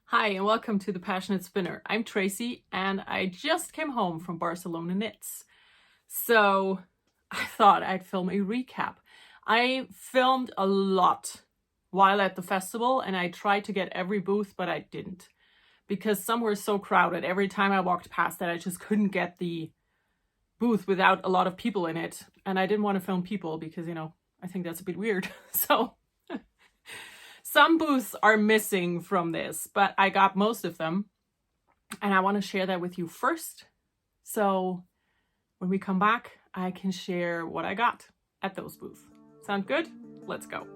Hi and welcome to the Passionate Spinner. I'm Tracy and I just came home from Barcelona Knits. So I thought I'd film a recap. I filmed a lot while at the festival and I tried to get every booth, but I didn't because some were so crowded. Every time I walked past that, I just couldn't get the booth without a lot of people in it. And I didn't want to film people because, I think that's a bit weird. So some booths are missing from this, but I got most of them. And I want to share that with you first. So when we come back, I can share what I got at those booths. Sound good? Let's go.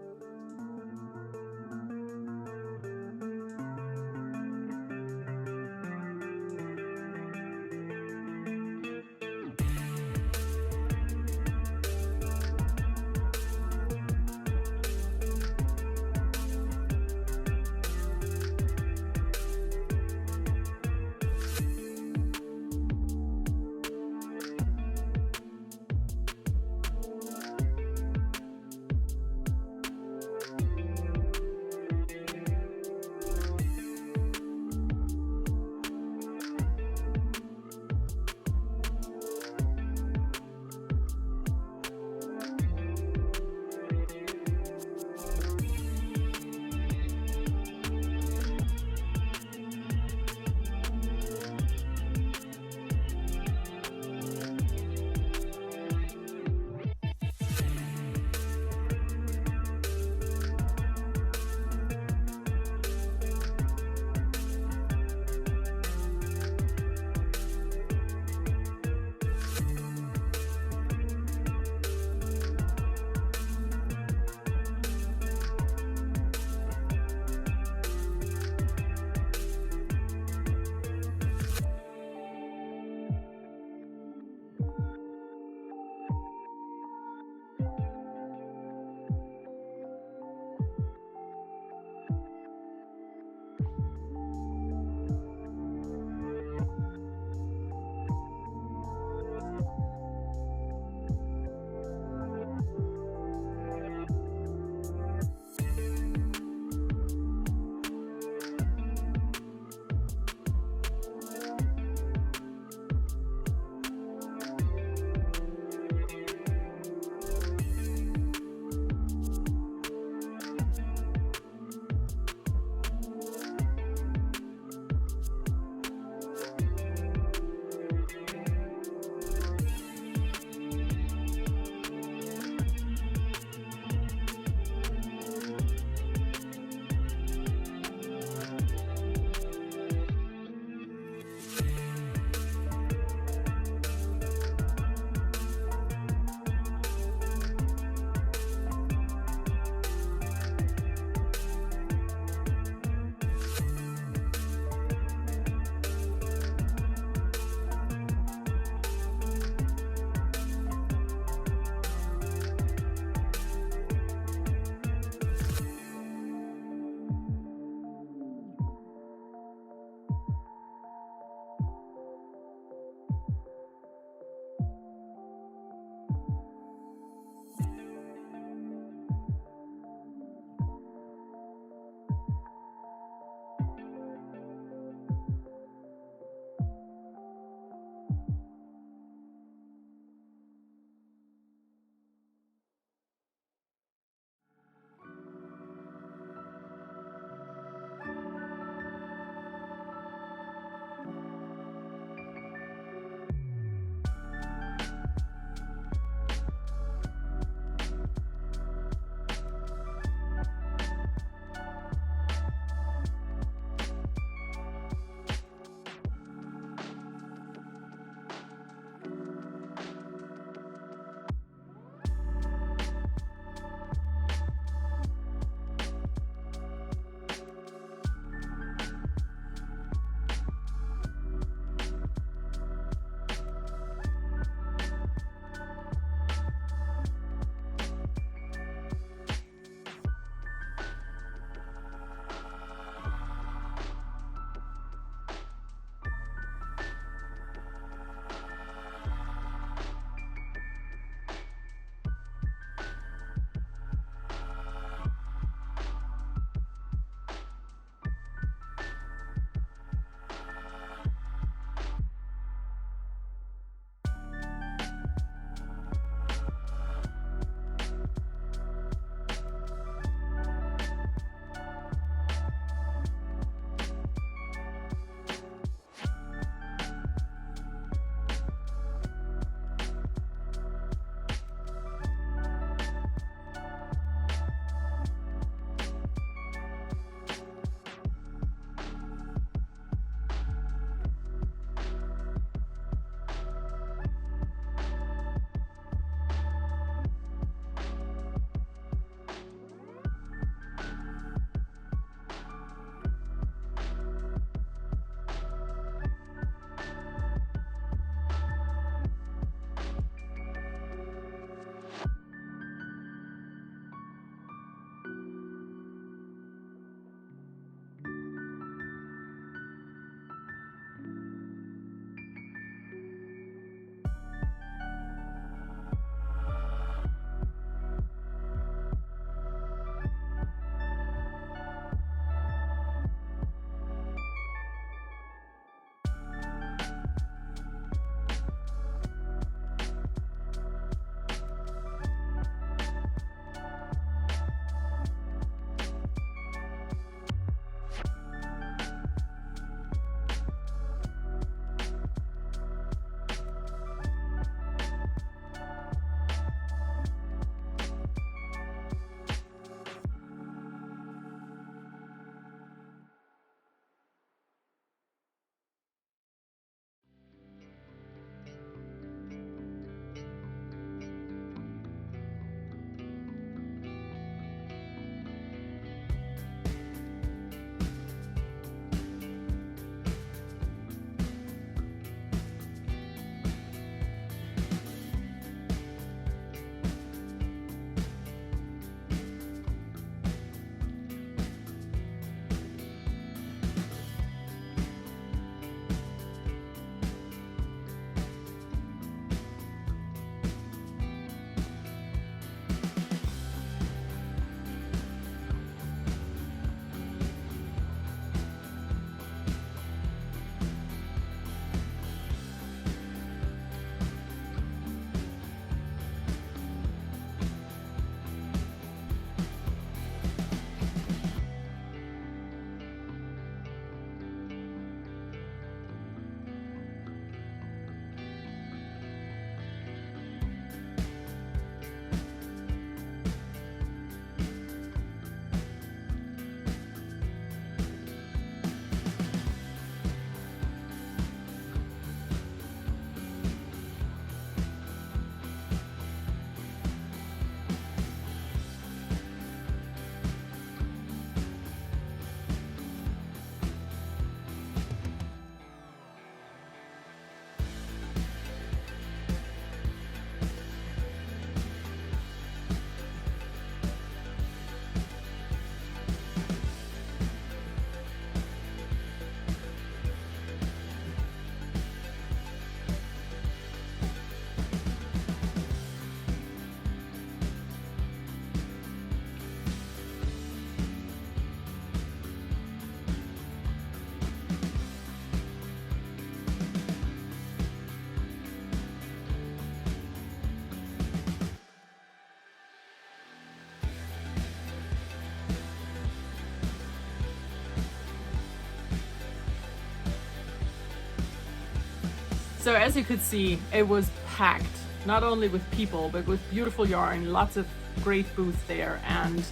So as you could see, it was packed, not only with people, but with beautiful yarn, lots of great booths there, and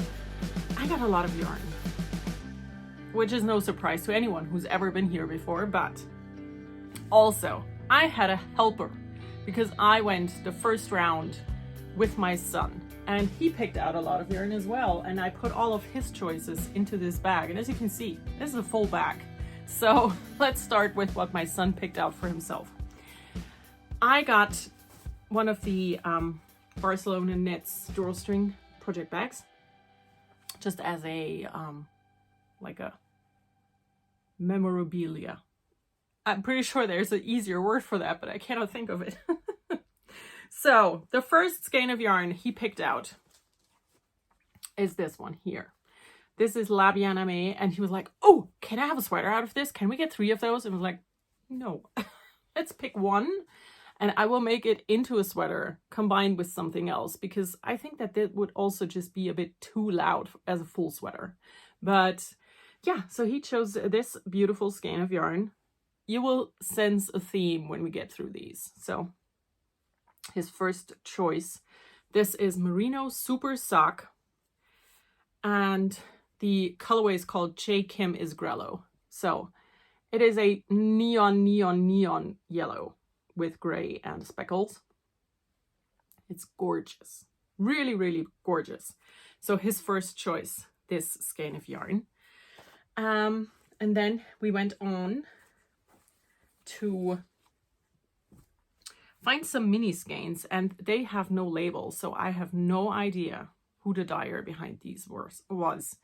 I got a lot of yarn, which is no surprise to anyone who's ever been here before. But also I had a helper because I went the first round with my son, and he picked out a lot of yarn as well, and I put all of his choices into this bag, and as you can see, this is a full bag. So let's start with what my son picked out for himself. I got one of the Barcelona Knits drawstring project bags, just as a like a memorabilia. I'm pretty sure there's an easier word for that, but I cannot think of it. So the first skein of yarn he picked out is this one here. This is La Bien-Aimée, and he was like, oh, can I have a sweater out of this? Can we get 3 of those? And I was like, no, let's pick one, and I will make it into a sweater combined with something else, because I think that that would also just be a bit too loud as a full sweater. But yeah, so he chose this beautiful skein of yarn. You will sense a theme when we get through these. So his first choice, this is Merino Super Sock, and the colorway is called J. Kim is Grello. So it is a neon yellow with gray and speckles. It's gorgeous, really, really gorgeous. So his first choice, this skein of yarn. And then we went on to find some mini skeins, and they have no label, so I have no idea who the dyer behind these was.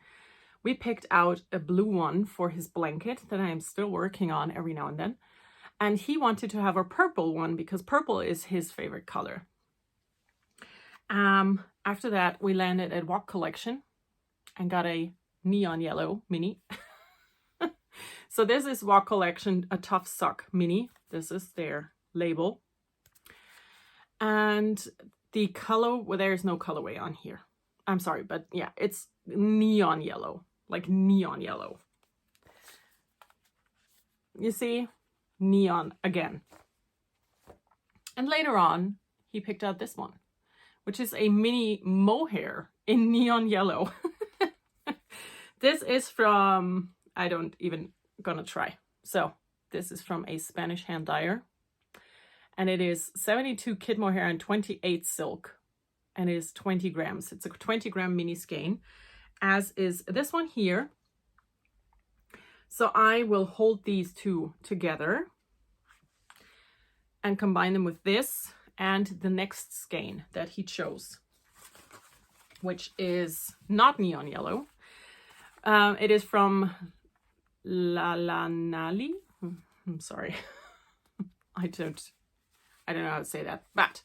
We picked out a blue one for his blanket that I am still working on every now and then, and he wanted to have a purple one because purple is his favorite color. After that, we landed at Walk Collection and got a neon yellow mini. So this is Walk Collection, a Tough Sock mini. This is their label. And the color, well, there's no colorway on here. I'm sorry, but yeah, it's neon yellow, like neon yellow. You see, neon again. And later on, he picked out this one, which is a mini mohair in neon yellow. This is from, I don't even gonna try. So this is from a Spanish hand dyer, and it is 72 kid mohair and 28 silk, and it is 20 grams. It's a 20-gram mini skein, as is this one here. So I will hold these two together and combine them with this and the next skein that he chose, which is not neon yellow. It is from Lalanali. I'm sorry. I don't know how to say that, but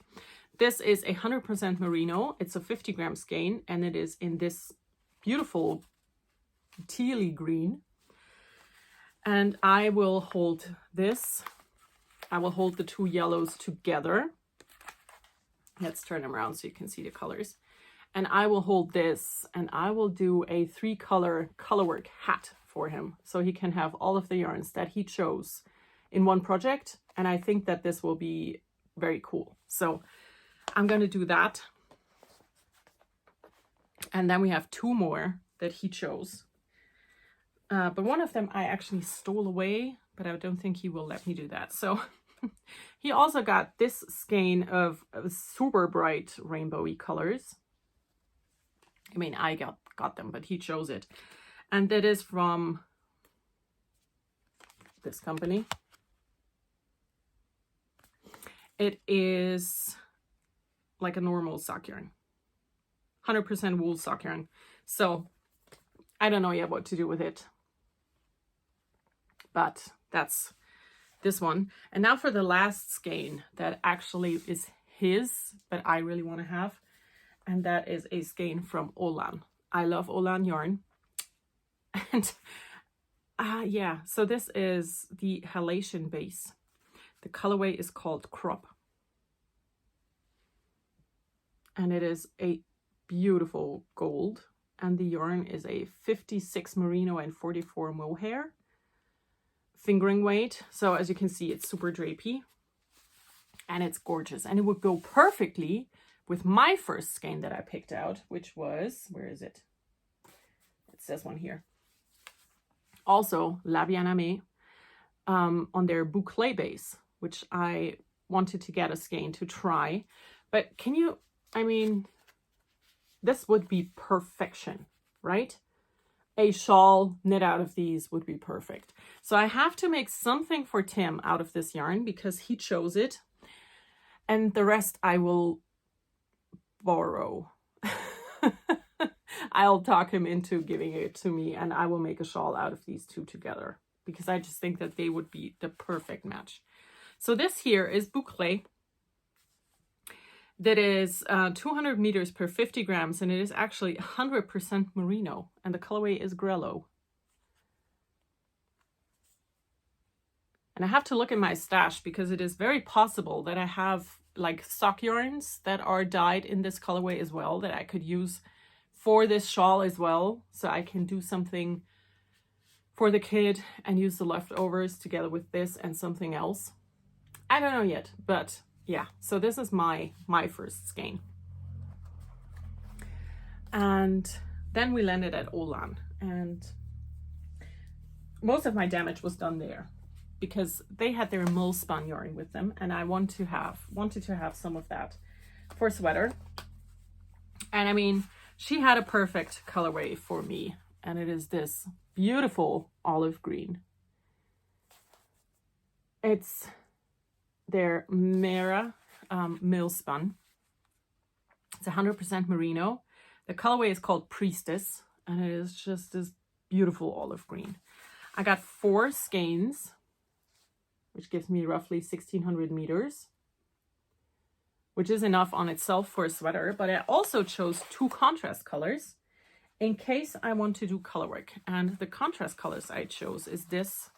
this is 100% merino. It's a 50-gram skein, and it is in this beautiful tealy green. And I will hold this. I will hold the two yellows together. Let's turn them around so you can see the colors. And I will hold this, and I will do a 3-color colorwork hat for him, so he can have all of the yarns that he chose in one project. And I think that this will be very cool. So I'm going to do that. And then we have 2 more that he chose. But one of them I actually stole away, but I don't think he will let me do that. So he also got this skein of super bright rainbowy colors. I mean, I got them, but he chose it. And that is from this company. It is like a normal sock yarn. 100% wool sock yarn. So I don't know yet what to do with it. But that's this one. And now for the last skein that actually is his, but I really want to have. And that is a skein from Olan. I love Olan yarn. And yeah, so this is the halation base. The colorway is called Crop. And it is a beautiful gold. And the yarn is a 56 merino and 44 mohair. Fingering weight. So as you can see, it's super drapey. and it's gorgeous. And it would go perfectly with my first skein that I picked out, which was, where is it? It says one here. Also, La Bien-Aimée, on their boucle base, which I wanted to get a skein to try. But can you, I mean, this would be perfection, right? A shawl knit out of these would be perfect. So I have to make something for Tim out of this yarn because he chose it. And the rest I will borrow. I'll talk him into giving it to me, and I will make a shawl out of these two together because I just think that they would be the perfect match. So this here is boucle. That is 200 meters per 50 grams, and it is actually 100% merino, and the colorway is Grello. And I have to look in my stash because it is very possible that I have like sock yarns that are dyed in this colorway as well that I could use for this shawl as well. So I can do something for the kid and use the leftovers together with this and something else. I don't know yet, but yeah, so this is my first skein. And then we landed at Olan, and most of my damage was done there because they had their mill spun yarn with them, and I wanted to have some of that for sweater. And I mean, she had a perfect colorway for me, and it is this beautiful olive green. It's their Mera mill spun. It's 100% merino. The colorway is called Priestess, and it is just this beautiful olive green. I got 4 skeins, which gives me roughly 1600 meters, which is enough on itself for a sweater. But I also chose 2 contrast colors in case I want to do color work. And the contrast colors I chose is this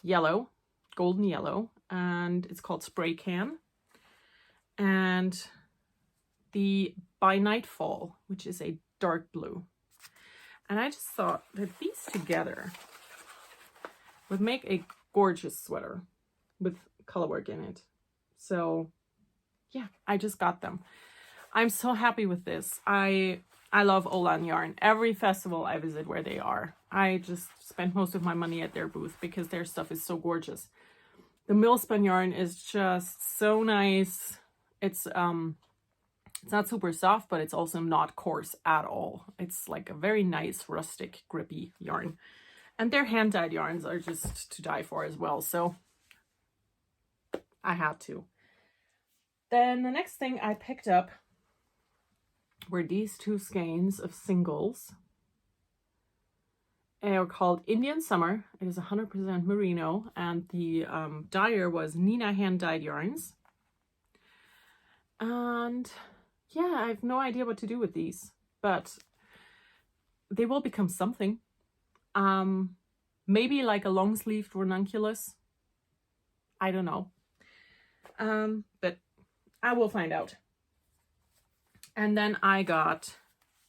yellow, golden yellow, and it's called Spray Can, and the By Nightfall, which is a dark blue. And I just thought that these together would make a gorgeous sweater with color work in it. So yeah, I just got them. I'm so happy with this. I love Olan yarn. Every festival I visit where they are, I just spend most of my money at their booth because their stuff is so gorgeous. The mill spun yarn is just so nice. It's not super soft, but it's also not coarse at all. It's like a very nice, rustic, grippy yarn. And their hand-dyed yarns are just to die for as well. So I had to. Then the next thing I picked up were these 2 skeins of singles. They are called Indian Summer. It is 100% merino, and the dyer was Nina hand-dyed yarns. And yeah, I have no idea what to do with these, but they will become something. Maybe like a long-sleeved ranunculus. I don't know. But I will find out. And then I got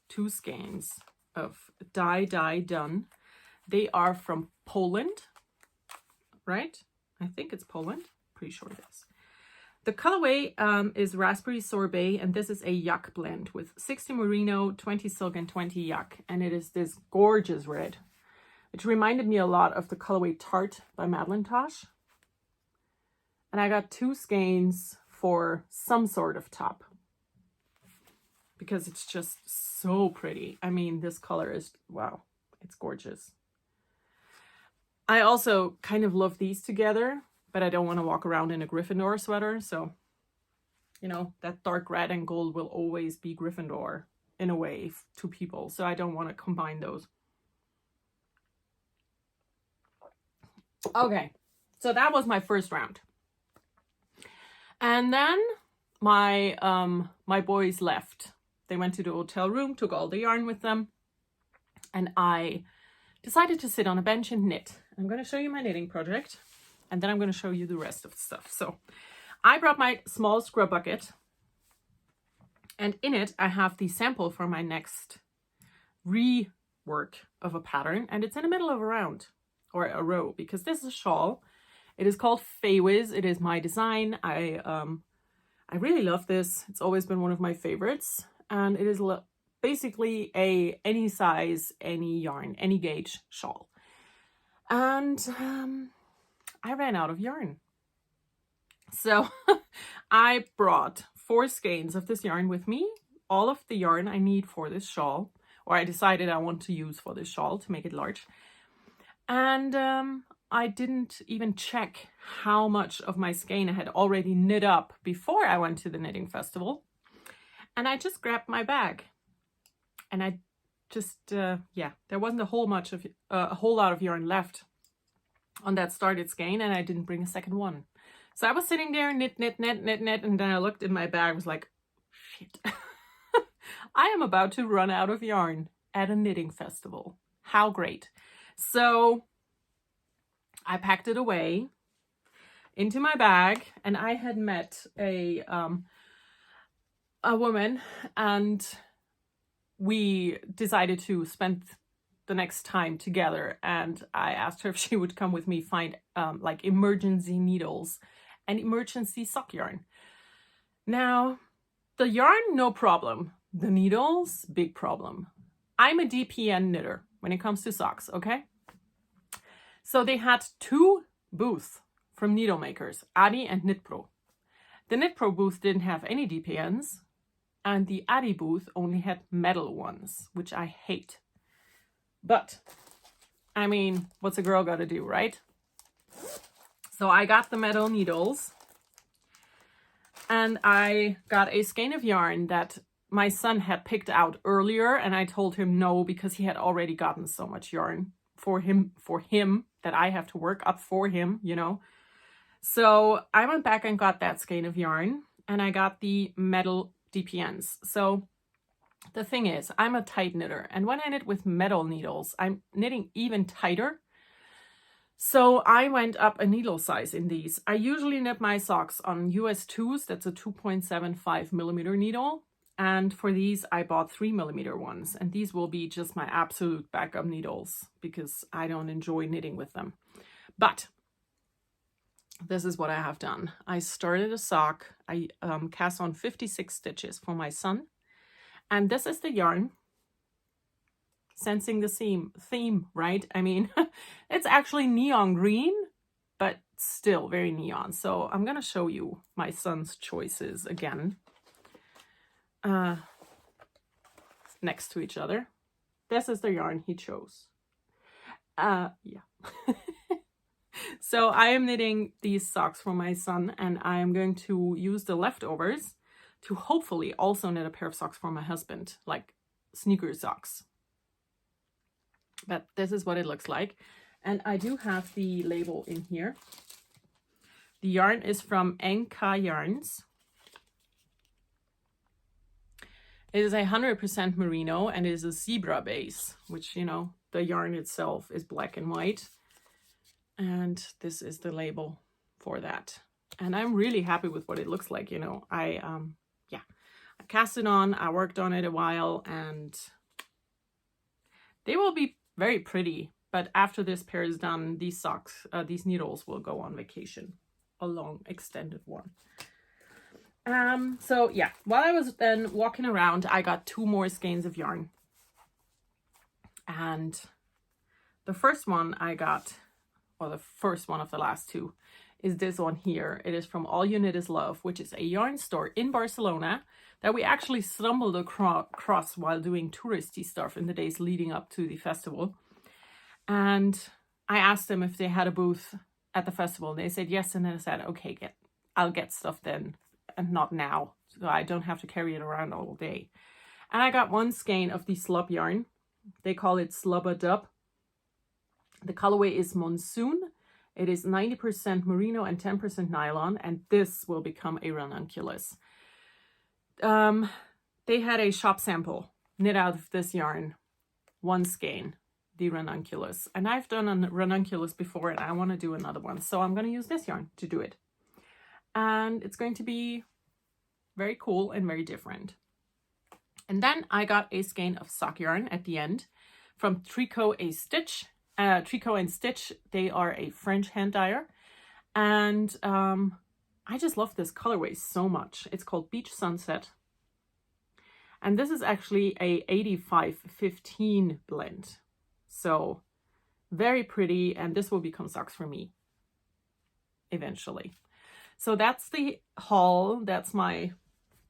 2 skeins of Dye Done. They are from Poland, right? I think it's Poland. Pretty sure it is. The colorway is Raspberry Sorbet, and this is a yak blend with 60 merino, 20 silk, and 20 yak. And it is this gorgeous red, which reminded me a lot of the colorway Tarte by Madeline Tosh. And I got 2 skeins for some sort of top because it's just so pretty. I mean, this color is, wow, it's gorgeous. I also kind of love these together, but I don't want to walk around in a Gryffindor sweater. So, you know, that dark red and gold will always be Gryffindor in a way to people. So I don't want to combine those. Okay, so that was my first round. And then my boys left. They went to the hotel room, took all the yarn with them, and I decided to sit on a bench and knit. I'm going to show you my knitting project, and then I'm going to show you the rest of the stuff. So I brought my small scrub bucket, and in it I have the sample for my next rework of a pattern, and it's in the middle of a round or a row because this is a shawl. It is called Faywiz. It is my design. I really love this. It's always been one of my favorites, and it is basically a any size, any yarn, any gauge shawl. And I ran out of yarn. So I brought 4 skeins of this yarn with me, all of the yarn I need for this shawl, or I decided I want to use for this shawl to make it large. And I didn't even check how much of my skein I had already knit up before I went to the knitting festival. And I just grabbed my bag, and I just, yeah, there wasn't a whole lot of yarn left on that started skein, and I didn't bring a second one. So I was sitting there, knit, and then I looked in my bag, was like, shit, I am about to run out of yarn at a knitting festival. How great. So I packed it away into my bag, and I had met a woman, and we decided to spend the next time together, and I asked her if she would come with me find like emergency needles and emergency sock yarn. Now, the yarn, no problem. The needles, big problem. I'm a DPN knitter when it comes to socks, okay? So they had 2 booths from needle makers, Adi and KnitPro. The KnitPro booth didn't have any DPNs, and the Adi booth only had metal ones, which I hate. But, I mean, what's a girl gotta do, right? So I got the metal needles, and I got a skein of yarn that my son had picked out earlier, and I told him no because he had already gotten so much yarn for him that I have to work up for him, you know. So I went back and got that skein of yarn, and I got the metal DPNs. So the thing is, I'm a tight knitter, and when I knit with metal needles, I'm knitting even tighter. So I went up a needle size in these. I usually knit my socks on US 2s, that's a 2.75 millimeter needle. And for these, I bought 3 millimeter ones. And these will be just my absolute backup needles because I don't enjoy knitting with them. But this is what I have done. I started a sock. I cast on 56 stitches for my son. And this is the yarn. Sensing the theme, right? I mean, it's actually neon green, but still very neon. So I'm going to show you my son's choices again. Next to each other. This is the yarn he chose. Yeah. So I am knitting these socks for my son, and I am going to use the leftovers to hopefully also knit a pair of socks for my husband, like sneaker socks. But this is what it looks like. And I do have the label in here. The yarn is from NK Yarns. It is 100% merino, and it is a zebra base, which, you know, the yarn itself is black and white. And this is the label for that. And I'm really happy with what it looks like, you know. I cast it on, I worked on it a while, and they will be very pretty. But after this pair is done, these socks, these needles will go on vacation, a long extended one. So yeah, while I was then walking around, I got 2 more skeins of yarn. And the first one I got, or the first one of the last 2, is this one here. It is from All You Knit Is Love, which is a yarn store in Barcelona that we actually stumbled across while doing touristy stuff in the days leading up to the festival. And I asked them if they had a booth at the festival. They said yes, and then I said, okay, I'll get stuff then, and not now, so I don't have to carry it around all day. And I got 1 skein of the slub yarn. They call it Slubba Dub. The colorway is Monsoon. It is 90% merino and 10% nylon, and this will become a ranunculus. They had a shop sample knit out of this yarn, 1 skein, the ranunculus. And I've done a ranunculus before, and I want to do another one. So I'm going to use this yarn to do it. And it's going to be very cool and very different. And then I got a skein of sock yarn at the end from Tricot and Stitch. They are a French hand dyer. And I just love this colorway so much. It's called Beach Sunset. And this is actually a 85-15 blend. So very pretty, and this will become socks for me eventually. So that's the haul. That's my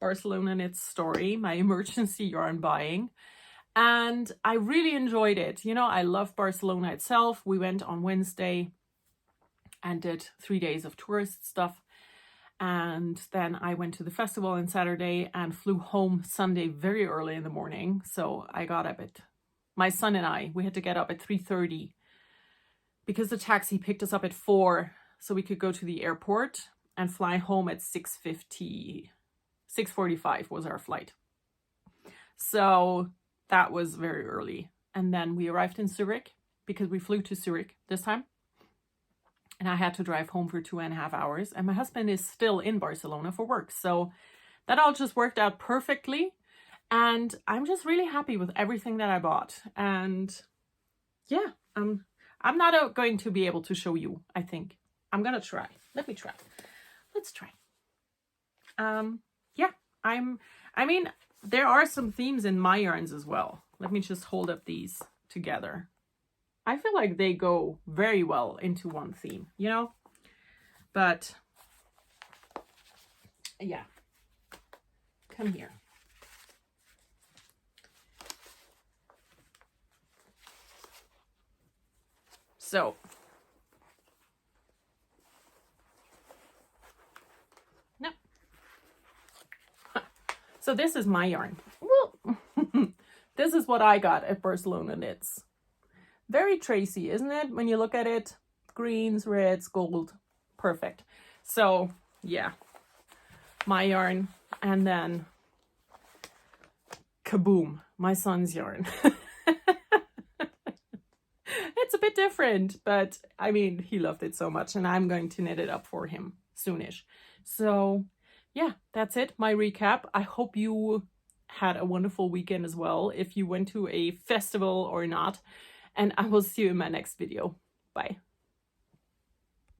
Barcelona Knits story, my emergency yarn buying. And I really enjoyed it. You know, I love Barcelona itself. We went on Wednesday and did 3 days of tourist stuff. And then I went to the festival on Saturday and flew home Sunday very early in the morning. So I got up at, my son and I, we had to get up at 3:30 because the taxi picked us up at 4 so we could go to the airport and fly home at 6:50. 6:45 was our flight. So that was very early. And then we arrived in Zurich because we flew to Zurich this time. And I had to drive home for 2.5 hours. And my husband is still in Barcelona for work. So that all just worked out perfectly. And I'm just really happy with everything that I bought. And yeah, I'm not going to be able to show you, I think. I'm going to try. Let me try. Let's try. Yeah, I mean, there are some themes in my yarns as well. Let me just hold up these together. I feel like they go very well into one theme, you know? But yeah, come here. So no. So this is my yarn. Well, this is what I got at Barcelona Knits. Very Tracy, isn't it? When you look at it, greens, reds, gold, perfect. So yeah, my yarn, and then kaboom, my son's yarn. It's a bit different, but I mean, he loved it so much, and I'm going to knit it up for him soonish. So yeah, that's it, my recap. I hope you had a wonderful weekend as well, if you went to a festival or not. And I will see you in my next video. Bye.